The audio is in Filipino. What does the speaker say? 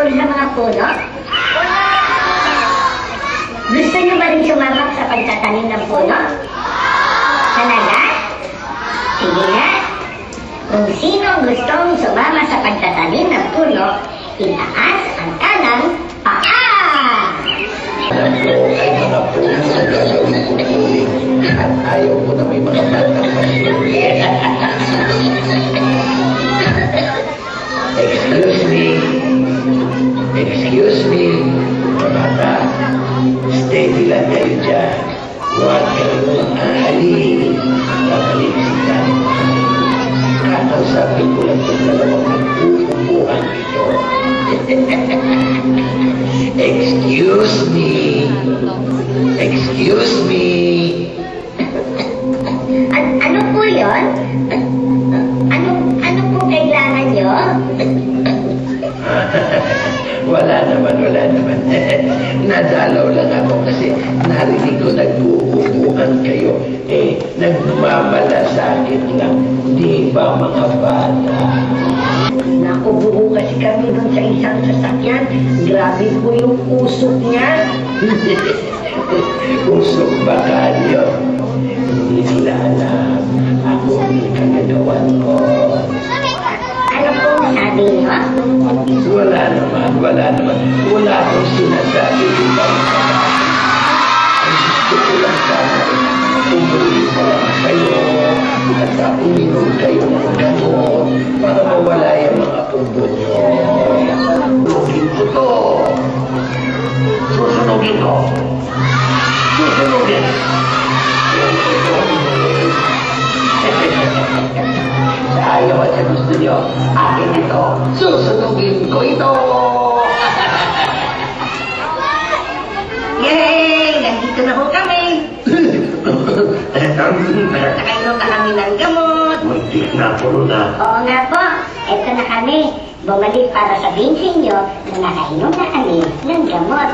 tungkol sa mga puno? Gusto niyo ba rin sumabak sa pagtatanim ng puno? Talaga? Sige nga. Kung sino gustong sumama sa pagtatanim ng puno, itaas ang kanang paa! Alam ko ay mga puno na gagawin ko muli at ayaw ko na may mga batang masuri. Excuse me. Excuse me. Mga bata, steady lang kayo dyan. Huwag kayong maahalin. Kakalipsikan. Kakausapin ko lang itong dalawang nagpupuhan ito. Excuse me. Excuse me. Ano po yun? Ano po kailangan nyo? Wala naman. Nadalaw lang ako kasi narinig ko nagbubuhan kayo. Nagmamalasakit lang. Di ba mga bata? Nakubuo kasi kami doon sa isang sasakyan. Grabe po yung usok niya. Usok ba kayo? Hindi nila alam. Ako may kagagawan ko. Ano po sabi niyo? Wala naman. Wala akong sinasabi ibang ang gusto ko lang sana tumuloy na lang kayo at uminom kayo ng gamot para mawala yung mga tubo nyo. Lugin ko to. Susunugin ko. Sa ayaw at sa gusto nyo, akin ito. Susunugin ko ito. Yay! Nandito na ho kami. Nakainom na kami ng gamot. Muntik na puro na. Oo nga po. Eto na kami. Bumalik para sabihin sa inyo na nakainom na kami ng gamot.